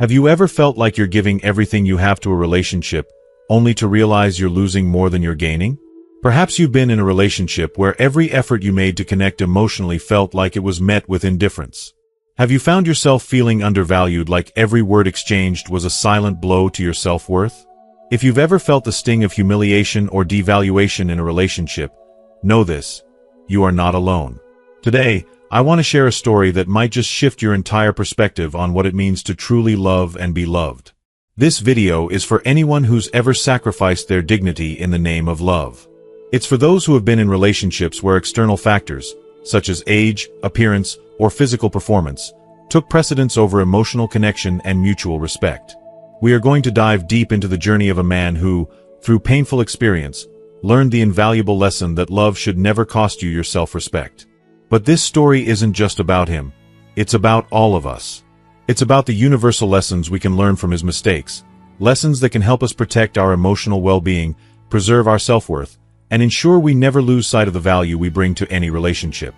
Have you ever felt like you're giving everything you have to a relationship, only to realize you're losing more than you're gaining? Perhaps you've been in a relationship where every effort you made to connect emotionally felt like it was met with indifference. Have you found yourself feeling undervalued, like every word exchanged was a silent blow to your self-worth? If you've ever felt the sting of humiliation or devaluation in a relationship, know this: you are not alone. Today, I want to share a story that might just shift your entire perspective on what it means to truly love and be loved. This video is for anyone who's ever sacrificed their dignity in the name of love. It's for those who have been in relationships where external factors, such as age, appearance, or physical performance, took precedence over emotional connection and mutual respect. We are going to dive deep into the journey of a man who, through painful experience, learned the invaluable lesson that love should never cost you your self-respect. But this story isn't just about him. It's about all of us. It's about the universal lessons we can learn from his mistakes, lessons that can help us protect our emotional well-being, preserve our self-worth, and ensure we never lose sight of the value we bring to any relationship.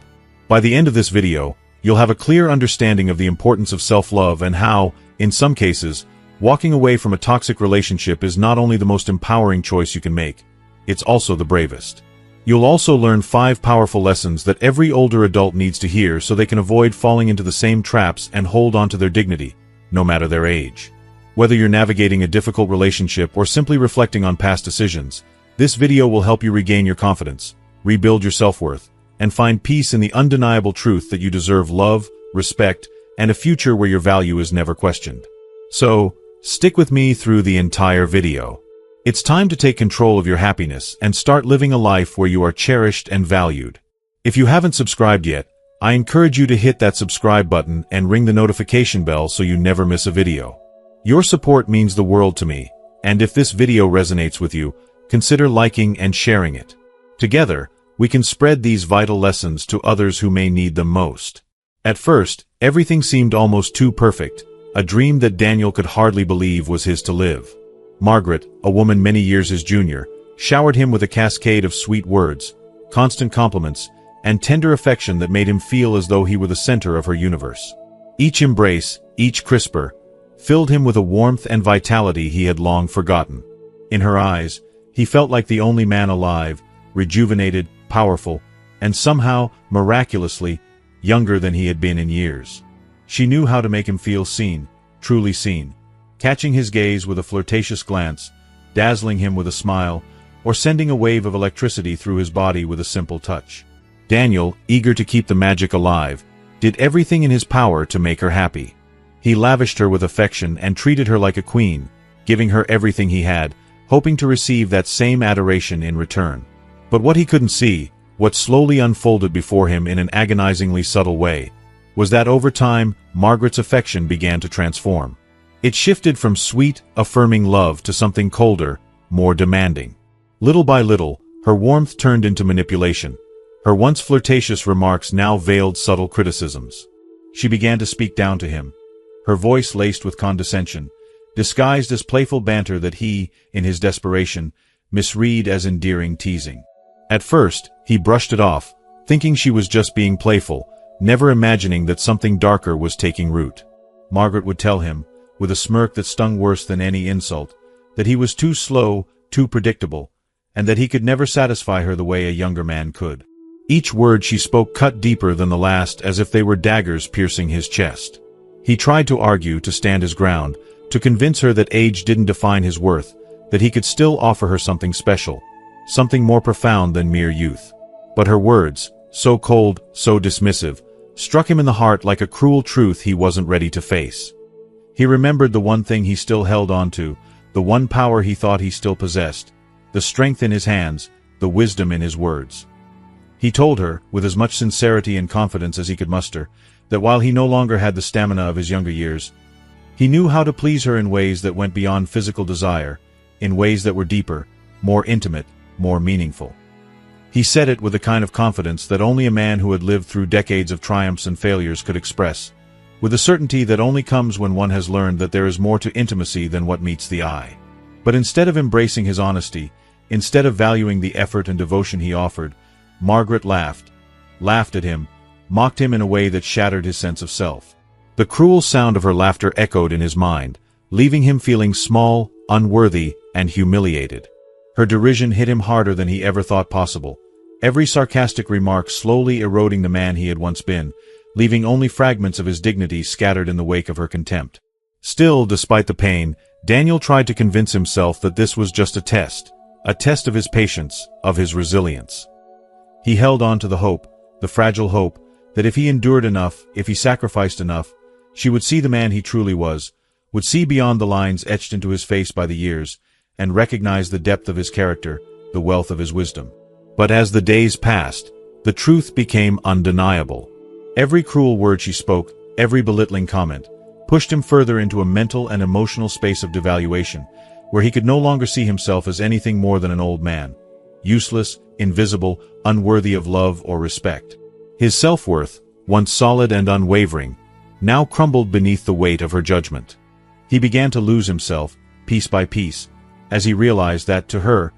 By the end of this video, you'll have a clear understanding of the importance of self-love and how, in some cases, walking away from a toxic relationship is not only the most empowering choice you can make, it's also the bravest. You'll also learn 5 powerful lessons that every older adult needs to hear so they can avoid falling into the same traps and hold on to their dignity, no matter their age. Whether you're navigating a difficult relationship or simply reflecting on past decisions, this video will help you regain your confidence, rebuild your self-worth, and find peace in the undeniable truth that you deserve love, respect, and a future where your value is never questioned. So, stick with me through the entire video. It's time to take control of your happiness and start living a life where you are cherished and valued. If you haven't subscribed yet, I encourage you to hit that subscribe button and ring the notification bell so you never miss a video. Your support means the world to me, and if this video resonates with you, consider liking and sharing it. Together, we can spread these vital lessons to others who may need them most. At first, everything seemed almost too perfect, a dream that Daniel could hardly believe was his to live. Margaret, a woman many years his junior, showered him with a cascade of sweet words, constant compliments, and tender affection that made him feel as though he were the center of her universe. Each embrace, each crisper, filled him with a warmth and vitality he had long forgotten. In her eyes, he felt like the only man alive, rejuvenated, powerful, and somehow, miraculously, younger than he had been in years. She knew how to make him feel seen, truly seen, catching his gaze with a flirtatious glance, dazzling him with a smile, or sending a wave of electricity through his body with a simple touch. Daniel, eager to keep the magic alive, did everything in his power to make her happy. He lavished her with affection and treated her like a queen, giving her everything he had, hoping to receive that same adoration in return. But what he couldn't see, what slowly unfolded before him in an agonizingly subtle way, was that over time, Margaret's affection began to transform. It shifted from sweet, affirming love to something colder, more demanding. Little by little, her warmth turned into manipulation. Her once flirtatious remarks now veiled subtle criticisms. She began to speak down to him, her voice laced with condescension, disguised as playful banter that he, in his desperation, misread as endearing teasing. At first, he brushed it off, thinking she was just being playful, never imagining that something darker was taking root. Margaret would tell him, with a smirk that stung worse than any insult, that he was too slow, too predictable, and that he could never satisfy her the way a younger man could. Each word she spoke cut deeper than the last, as if they were daggers piercing his chest. He tried to argue, to stand his ground, to convince her that age didn't define his worth, that he could still offer her something special, something more profound than mere youth. But her words, so cold, so dismissive, struck him in the heart like a cruel truth he wasn't ready to face. He remembered the one thing he still held on to, the one power he thought he still possessed, the strength in his hands, the wisdom in his words. He told her, with as much sincerity and confidence as he could muster, that while he no longer had the stamina of his younger years, he knew how to please her in ways that went beyond physical desire, in ways that were deeper, more intimate, more meaningful. He said it with the kind of confidence that only a man who had lived through decades of triumphs and failures could express, with a certainty that only comes when one has learned that there is more to intimacy than what meets the eye. But instead of embracing his honesty, instead of valuing the effort and devotion he offered, Margaret laughed at him, mocked him in a way that shattered his sense of self. The cruel sound of her laughter echoed in his mind, leaving him feeling small, unworthy, and humiliated. Her derision hit him harder than he ever thought possible, every sarcastic remark slowly eroding the man he had once been, leaving only fragments of his dignity scattered in the wake of her contempt. Still, despite the pain, Daniel tried to convince himself that this was just a test of his patience, of his resilience. He held on to the hope, the fragile hope, that if he endured enough, if he sacrificed enough, she would see the man he truly was, would see beyond the lines etched into his face by the years, and recognize the depth of his character, the wealth of his wisdom. But as the days passed, the truth became undeniable. Every cruel word she spoke, every belittling comment, pushed him further into a mental and emotional space of devaluation, where he could no longer see himself as anything more than an old man, useless, invisible, unworthy of love or respect. His self-worth, once solid and unwavering, now crumbled beneath the weight of her judgment. He began to lose himself, piece by piece, as he realized that, to her,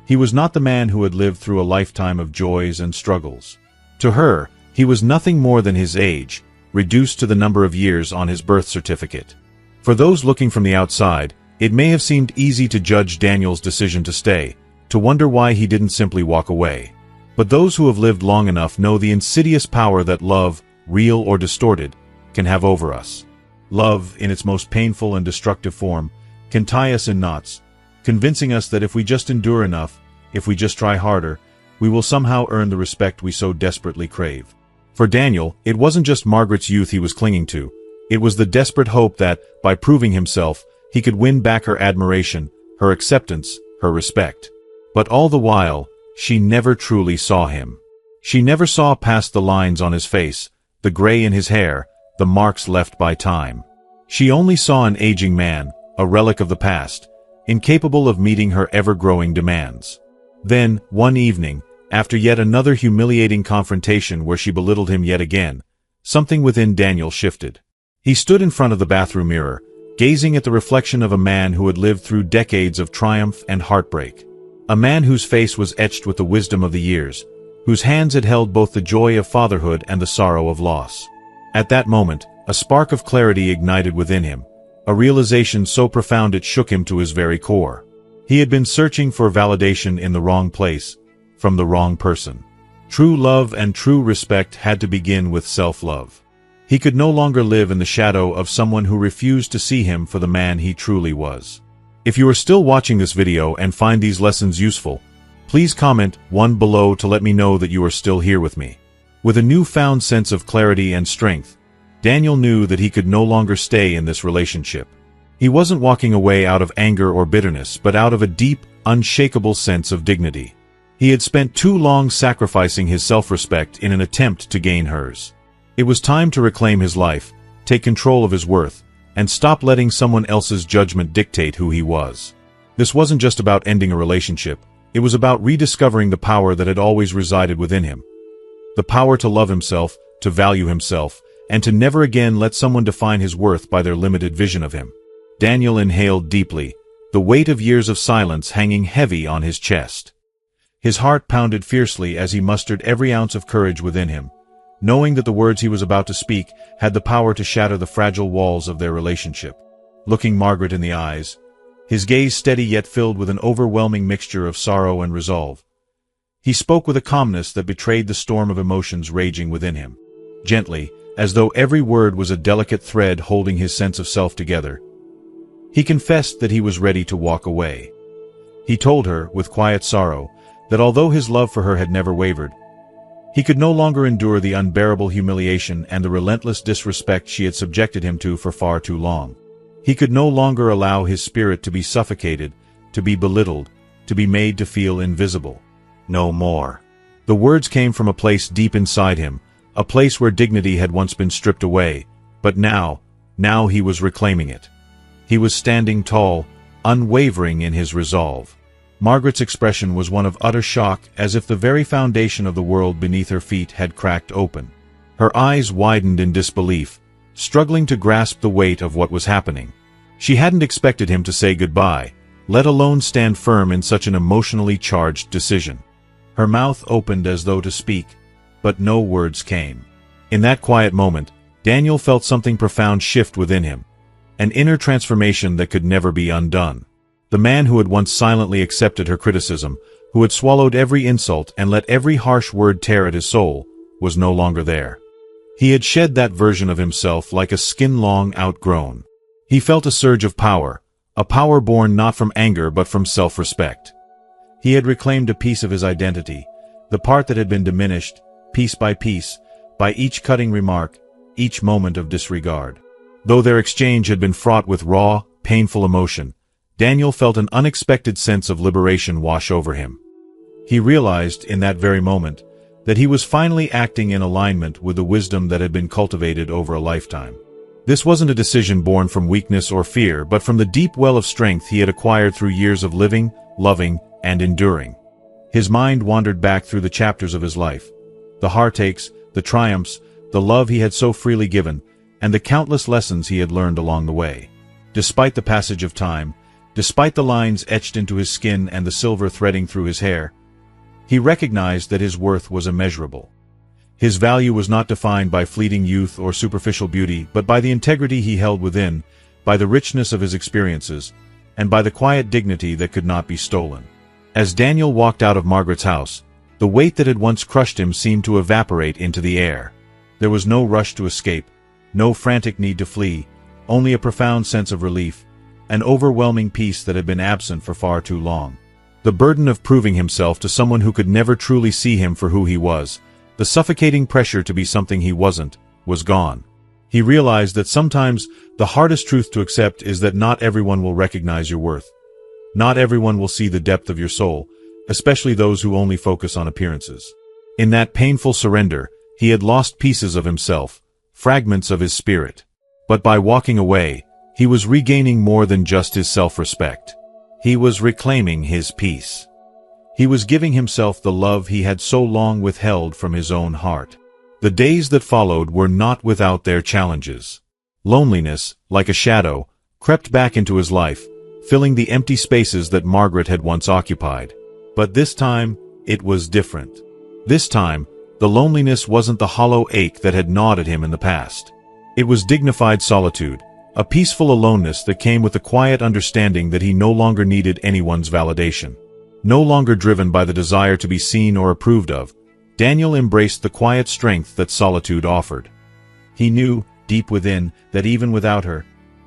he was not the man who had lived through a lifetime of joys and struggles. To her, he was nothing more than his age, reduced to the number of years on his birth certificate. For those looking from the outside, it may have seemed easy to judge Daniel's decision to stay, to wonder why he didn't simply walk away. But those who have lived long enough know the insidious power that love, real or distorted, can have over us. Love, in its most painful and destructive form, can tie us in knots, convincing us that if we just endure enough, if we just try harder, we will somehow earn the respect we so desperately crave. For Daniel, it wasn't just Margaret's youth he was clinging to. It was the desperate hope that, by proving himself, he could win back her admiration, her acceptance, her respect. But all the while, she never truly saw him. She never saw past the lines on his face, the gray in his hair, the marks left by time. She only saw an aging man, a relic of the past, incapable of meeting her ever-growing demands. Then, one evening, after yet another humiliating confrontation where she belittled him yet again, something within Daniel shifted. He stood in front of the bathroom mirror, gazing at the reflection of a man who had lived through decades of triumph and heartbreak. A man whose face was etched with the wisdom of the years, whose hands had held both the joy of fatherhood and the sorrow of loss. At that moment, a spark of clarity ignited within him, a realization so profound it shook him to his very core. He had been searching for validation in the wrong place, from the wrong person. True love and true respect had to begin with self-love. He could no longer live in the shadow of someone who refused to see him for the man he truly was. If you are still watching this video and find these lessons useful, please comment 1 below to let me know that you are still here with me. With a newfound sense of clarity and strength, Daniel knew that he could no longer stay in this relationship. He wasn't walking away out of anger or bitterness, but out of a deep, unshakable sense of dignity. He had spent too long sacrificing his self-respect in an attempt to gain hers. It was time to reclaim his life, take control of his worth, and stop letting someone else's judgment dictate who he was. This wasn't just about ending a relationship, it was about rediscovering the power that had always resided within him. The power to love himself, to value himself, and to never again let someone define his worth by their limited vision of him. Daniel inhaled deeply, the weight of years of silence hanging heavy on his chest. His heart pounded fiercely as he mustered every ounce of courage within him, knowing that the words he was about to speak had the power to shatter the fragile walls of their relationship. Looking Margaret in the eyes, his gaze steady yet filled with an overwhelming mixture of sorrow and resolve, he spoke with a calmness that betrayed the storm of emotions raging within him. Gently, as though every word was a delicate thread holding his sense of self together, he confessed that he was ready to walk away. He told her, with quiet sorrow, that although his love for her had never wavered, he could no longer endure the unbearable humiliation and the relentless disrespect she had subjected him to for far too long. He could no longer allow his spirit to be suffocated, to be belittled, to be made to feel invisible. No more. The words came from a place deep inside him, a place where dignity had once been stripped away, but now he was reclaiming it. He was standing tall, unwavering in his resolve. Margaret's expression was one of utter shock, as if the very foundation of the world beneath her feet had cracked open. Her eyes widened in disbelief, struggling to grasp the weight of what was happening. She hadn't expected him to say goodbye, let alone stand firm in such an emotionally charged decision. Her mouth opened as though to speak, but no words came. In that quiet moment, Daniel felt something profound shift within him, an inner transformation that could never be undone. The man who had once silently accepted her criticism, who had swallowed every insult and let every harsh word tear at his soul, was no longer there. He had shed that version of himself like a skin long outgrown. He felt a surge of power, a power born not from anger but from self-respect. He had reclaimed a piece of his identity, the part that had been diminished, piece, by each cutting remark, each moment of disregard. Though their exchange had been fraught with raw, painful emotion, Daniel felt an unexpected sense of liberation wash over him. He realized, in that very moment, that he was finally acting in alignment with the wisdom that had been cultivated over a lifetime. This wasn't a decision born from weakness or fear, but from the deep well of strength he had acquired through years of living, loving, and enduring. His mind wandered back through the chapters of his life, the heartaches, the triumphs, the love he had so freely given, and the countless lessons he had learned along the way. Despite the passage of time, despite the lines etched into his skin and the silver threading through his hair, he recognized that his worth was immeasurable. His value was not defined by fleeting youth or superficial beauty, but by the integrity he held within, by the richness of his experiences, and by the quiet dignity that could not be stolen. As Daniel walked out of Margaret's house, the weight that had once crushed him seemed to evaporate into the air. There was no rush to escape, no frantic need to flee, only a profound sense of relief, an overwhelming peace that had been absent for far too long. The burden of proving himself to someone who could never truly see him for who he was, the suffocating pressure to be something he wasn't, was gone. He realized that sometimes the hardest truth to accept is that not everyone will recognize your worth. Not everyone will see the depth of your soul, especially those who only focus on appearances. In that painful surrender, he had lost pieces of himself, fragments of his spirit. But by walking away, he was regaining more than just his self-respect. He was reclaiming his peace. He was giving himself the love he had so long withheld from his own heart. The days that followed were not without their challenges. Loneliness, like a shadow, crept back into his life, filling the empty spaces that Margaret had once occupied. But this time, it was different. This time, the loneliness wasn't the hollow ache that had gnawed at him in the past. It was dignified solitude, a peaceful aloneness that came with the quiet understanding that he no longer needed anyone's validation. No longer driven by the desire to be seen or approved of, Daniel embraced the quiet strength that solitude offered. He knew, deep within, that even without her,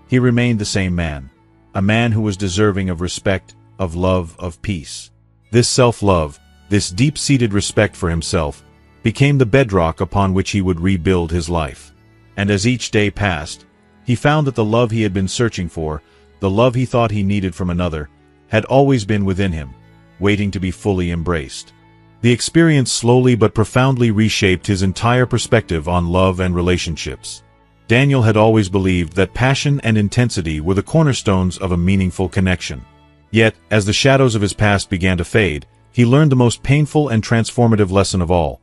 he remained the same man, a man who was deserving of respect, of love, of peace. This self-love, this deep-seated respect for himself, became the bedrock upon which he would rebuild his life. And as each day passed, he found that the love he had been searching for, the love he thought he needed from another, had always been within him, waiting to be fully embraced. The experience slowly but profoundly reshaped his entire perspective on love and relationships. Daniel had always believed that passion and intensity were the cornerstones of a meaningful connection. Yet, as the shadows of his past began to fade, he learned the most painful and transformative lesson of all.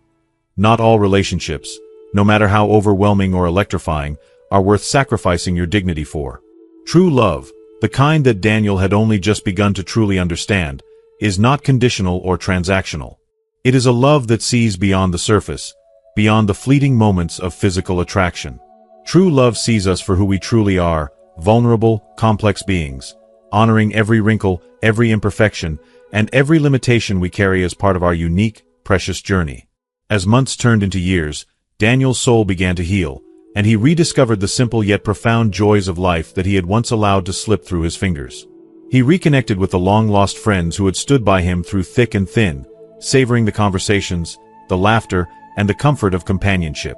Not all relationships, no matter how overwhelming or electrifying, are worth sacrificing your dignity for. True love, the kind that Daniel had only just begun to truly understand, is not conditional or transactional. It is a love that sees beyond the surface, beyond the fleeting moments of physical attraction. True love sees us for who we truly are, vulnerable, complex beings, honoring every wrinkle, every imperfection, and every limitation we carry as part of our unique, precious journey. As months turned into years, Daniel's soul began to heal, and he rediscovered the simple yet profound joys of life that he had once allowed to slip through his fingers. He reconnected with the long-lost friends who had stood by him through thick and thin, savoring the conversations, the laughter, and the comfort of companionship.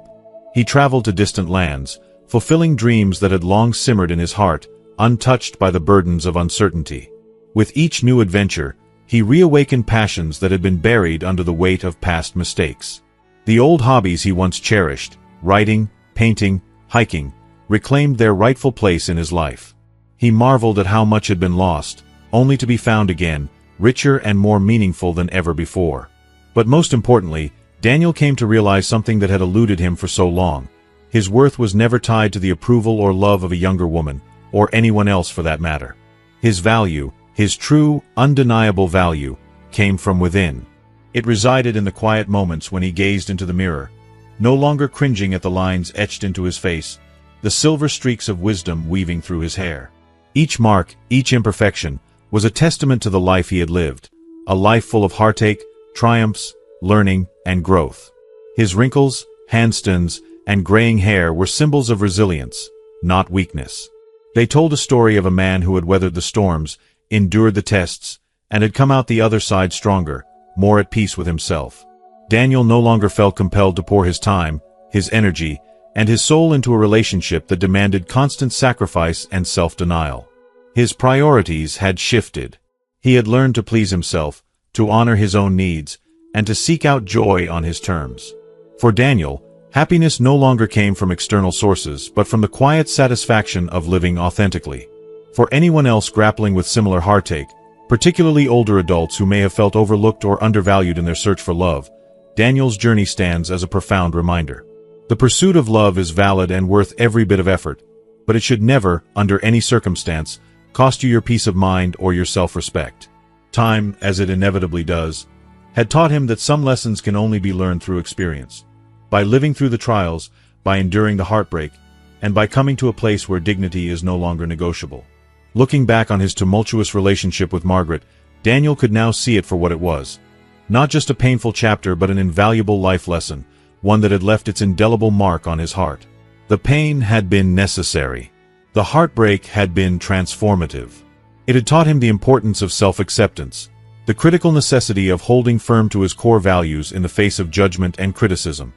He traveled to distant lands, fulfilling dreams that had long simmered in his heart, untouched by the burdens of uncertainty. With each new adventure, he reawakened passions that had been buried under the weight of past mistakes. The old hobbies he once cherished, writing, painting, hiking, reclaimed their rightful place in his life. He marveled at how much had been lost, only to be found again, richer and more meaningful than ever before. But most importantly, Daniel came to realize something that had eluded him for so long. His worth was never tied to the approval or love of a younger woman, or anyone else for that matter. His value, his true, undeniable value, came from within. It resided in the quiet moments when he gazed into the mirror, no longer cringing at the lines etched into his face, the silver streaks of wisdom weaving through his hair. Each mark, each imperfection, was a testament to the life he had lived, a life full of heartache, triumphs, learning, and growth. His wrinkles, handstands, and graying hair were symbols of resilience, not weakness. They told a story of a man who had weathered the storms, endured the tests, and had come out the other side stronger, more at peace with himself. Daniel no longer felt compelled to pour his time, his energy, and his soul into a relationship that demanded constant sacrifice and self-denial. His priorities had shifted. He had learned to please himself, to honor his own needs, and to seek out joy on his terms. For Daniel, happiness no longer came from external sources but from the quiet satisfaction of living authentically. For anyone else grappling with similar heartache, particularly older adults who may have felt overlooked or undervalued in their search for love, Daniel's journey stands as a profound reminder. The pursuit of love is valid and worth every bit of effort, but it should never, under any circumstance, cost you your peace of mind or your self-respect. Time, as it inevitably does, had taught him that some lessons can only be learned through experience. By living through the trials, by enduring the heartbreak, and by coming to a place where dignity is no longer negotiable. Looking back on his tumultuous relationship with Margaret, Daniel could now see it for what it was. Not just a painful chapter but an invaluable life lesson, one that had left its indelible mark on his heart. The pain had been necessary. The heartbreak had been transformative. It had taught him the importance of self-acceptance, the critical necessity of holding firm to his core values in the face of judgment and criticism.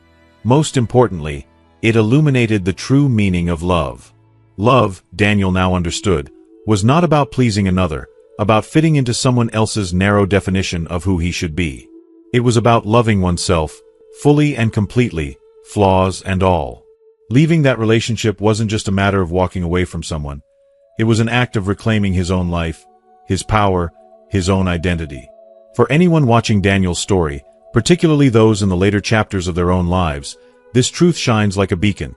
Most importantly, it illuminated the true meaning of love. Love, Daniel now understood, was not about pleasing another, about fitting into someone else's narrow definition of who he should be. It was about loving oneself, fully and completely, flaws and all. Leaving that relationship wasn't just a matter of walking away from someone. It was an act of reclaiming his own life, his power, his own identity. For anyone watching Daniel's story, particularly those in the later chapters of their own lives, this truth shines like a beacon.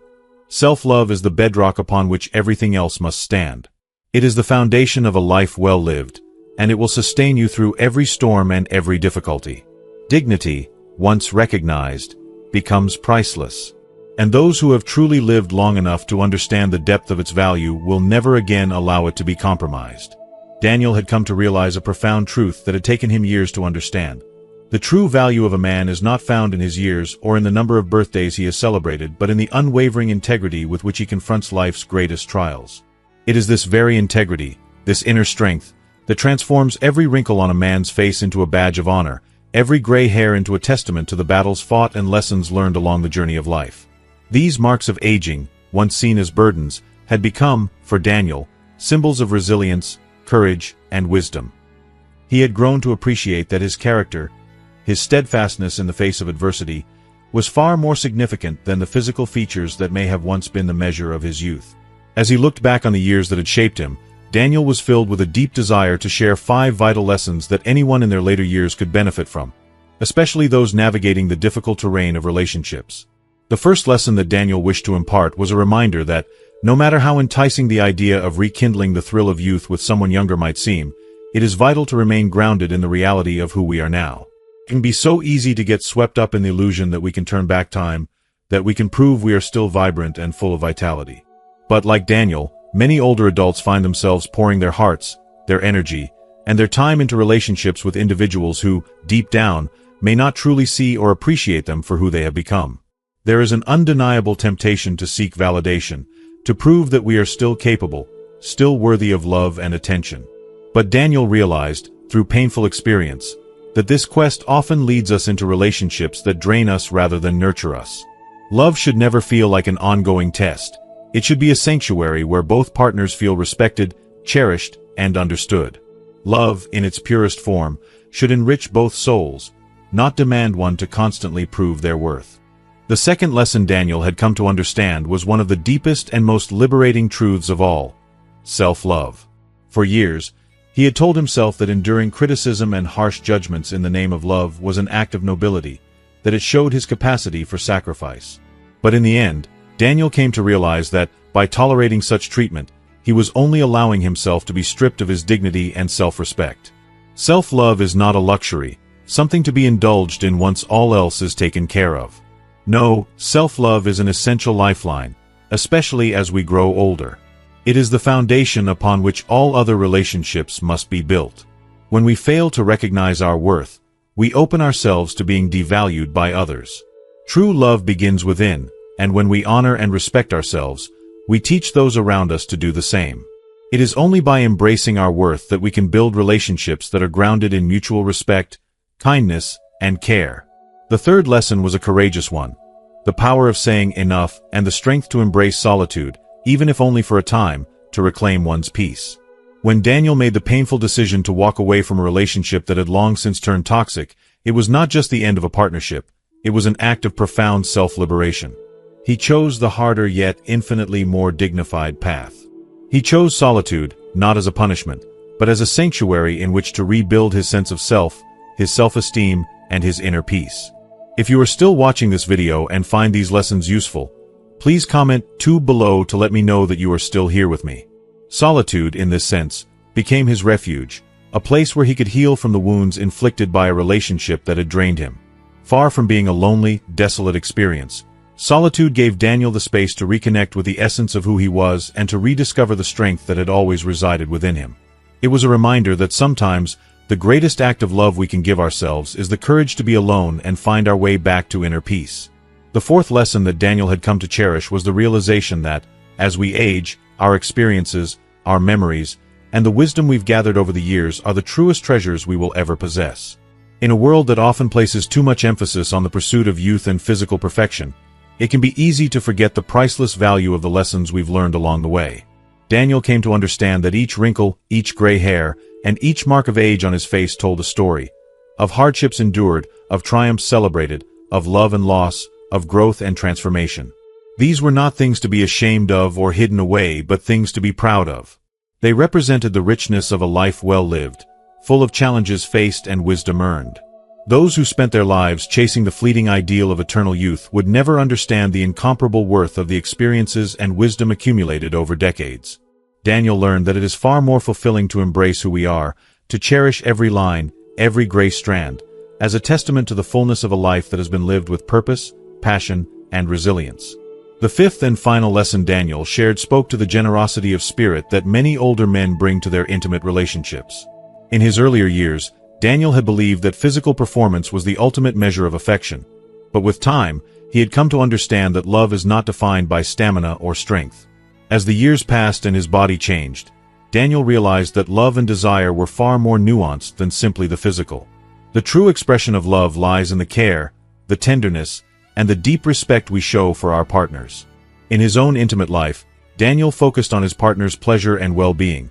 Self-love is the bedrock upon which everything else must stand. It is the foundation of a life well lived, and it will sustain you through every storm and every difficulty. Dignity, once recognized, becomes priceless. And those who have truly lived long enough to understand the depth of its value will never again allow it to be compromised. Daniel had come to realize a profound truth that had taken him years to understand. The true value of a man is not found in his years or in the number of birthdays he has celebrated, but in the unwavering integrity with which he confronts life's greatest trials. It is this very integrity, this inner strength, that transforms every wrinkle on a man's face into a badge of honor, every gray hair into a testament to the battles fought and lessons learned along the journey of life. These marks of aging, once seen as burdens, had become, for Daniel, symbols of resilience, courage, and wisdom. He had grown to appreciate that his character, his steadfastness in the face of adversity, was far more significant than the physical features that may have once been the measure of his youth. As he looked back on the years that had shaped him, Daniel was filled with a deep desire to share 5 vital lessons that anyone in their later years could benefit from, especially those navigating the difficult terrain of relationships. The first lesson that Daniel wished to impart was a reminder that, no matter how enticing the idea of rekindling the thrill of youth with someone younger might seem, it is vital to remain grounded in the reality of who we are now. It can be so easy to get swept up in the illusion that we can turn back time, that we can prove we are still vibrant and full of vitality. But like Daniel, many older adults find themselves pouring their hearts, their energy, and their time into relationships with individuals who, deep down, may not truly see or appreciate them for who they have become. There is an undeniable temptation to seek validation, to prove that we are still capable, still worthy of love and attention. But Daniel realized, through painful experience, that this quest often leads us into relationships that drain us rather than nurture us. Love should never feel like an ongoing test. It should be a sanctuary where both partners feel respected, cherished, and understood. Love, in its purest form, should enrich both souls, not demand one to constantly prove their worth. The second lesson Daniel had come to understand was one of the deepest and most liberating truths of all: self-love. For years, he had told himself that enduring criticism and harsh judgments in the name of love was an act of nobility, that it showed his capacity for sacrifice. But in the end, Daniel came to realize that, by tolerating such treatment, he was only allowing himself to be stripped of his dignity and self-respect. Self-love is not a luxury, something to be indulged in once all else is taken care of. No, self-love is an essential lifeline, especially as we grow older. It is the foundation upon which all other relationships must be built. When we fail to recognize our worth, we open ourselves to being devalued by others. True love begins within, and when we honor and respect ourselves, we teach those around us to do the same. It is only by embracing our worth that we can build relationships that are grounded in mutual respect, kindness, and care. The third lesson was a courageous one: the power of saying enough and the strength to embrace solitude, even if only for a time, to reclaim one's peace. When Daniel made the painful decision to walk away from a relationship that had long since turned toxic, it was not just the end of a partnership, it was an act of profound self-liberation. He chose the harder yet infinitely more dignified path. He chose solitude, not as a punishment, but as a sanctuary in which to rebuild his sense of self, his self-esteem, and his inner peace. If you are still watching this video and find these lessons useful, please comment 2 below to let me know that you are still here with me. Solitude, in this sense, became his refuge, a place where he could heal from the wounds inflicted by a relationship that had drained him. Far from being a lonely, desolate experience, solitude gave Daniel the space to reconnect with the essence of who he was and to rediscover the strength that had always resided within him. It was a reminder that sometimes, the greatest act of love we can give ourselves is the courage to be alone and find our way back to inner peace. The fourth lesson that Daniel had come to cherish was the realization that, as we age, our experiences, our memories, and the wisdom we've gathered over the years are the truest treasures we will ever possess. In a world that often places too much emphasis on the pursuit of youth and physical perfection, it can be easy to forget the priceless value of the lessons we've learned along the way. Daniel came to understand that each wrinkle, each gray hair, and each mark of age on his face told a story. Of hardships endured, of triumphs celebrated, of love and loss, of growth and transformation. These were not things to be ashamed of or hidden away, but things to be proud of. They represented the richness of a life well lived, full of challenges faced and wisdom earned. Those who spent their lives chasing the fleeting ideal of eternal youth would never understand the incomparable worth of the experiences and wisdom accumulated over decades. Daniel learned that it is far more fulfilling to embrace who we are, to cherish every line, every gray strand, as a testament to the fullness of a life that has been lived with purpose, passion, and resilience. The fifth and final lesson Daniel shared spoke to the generosity of spirit that many older men bring to their intimate relationships. In his earlier years, Daniel had believed that physical performance was the ultimate measure of affection, but with time, he had come to understand that love is not defined by stamina or strength. As the years passed and his body changed, Daniel realized that love and desire were far more nuanced than simply the physical. The true expression of love lies in the care, the tenderness, and the deep respect we show for our partners. In his own intimate life, Daniel focused on his partner's pleasure and well-being,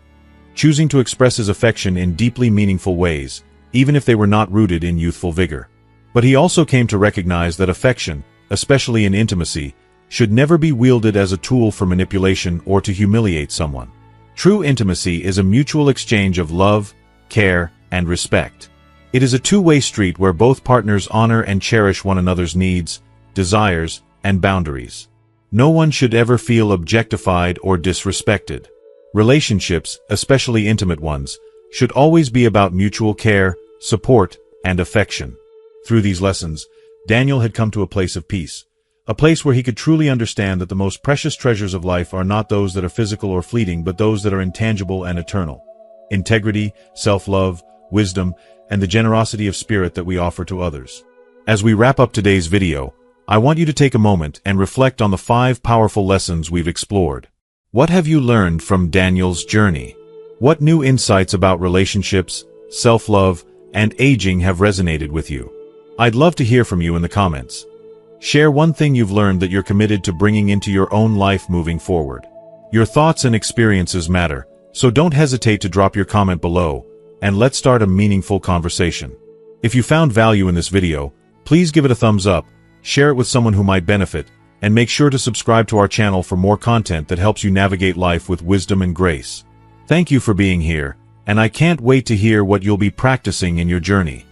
choosing to express his affection in deeply meaningful ways, even if they were not rooted in youthful vigor. But he also came to recognize that affection, especially in intimacy, should never be wielded as a tool for manipulation or to humiliate someone. True intimacy is a mutual exchange of love, care, and respect. It is a two-way street where both partners honor and cherish one another's needs, desires, and boundaries. No one should ever feel objectified or disrespected. Relationships, especially intimate ones, should always be about mutual care, support, and affection. Through these lessons, Daniel had come to a place of peace, a place where he could truly understand that the most precious treasures of life are not those that are physical or fleeting, but those that are intangible and eternal. Integrity, self-love, wisdom, and the generosity of spirit that we offer to others. As we wrap up today's video, I want you to take a moment and reflect on the 5 powerful lessons we've explored. What have you learned from Daniel's journey? What new insights about relationships, self-love, and aging have resonated with you? I'd love to hear from you in the comments. Share one thing you've learned that you're committed to bringing into your own life moving forward. Your thoughts and experiences matter, so don't hesitate to drop your comment below, and let's start a meaningful conversation. If you found value in this video, please give it a thumbs up, share it with someone who might benefit, and make sure to subscribe to our channel for more content that helps you navigate life with wisdom and grace. Thank you for being here, and I can't wait to hear what you'll be practicing in your journey.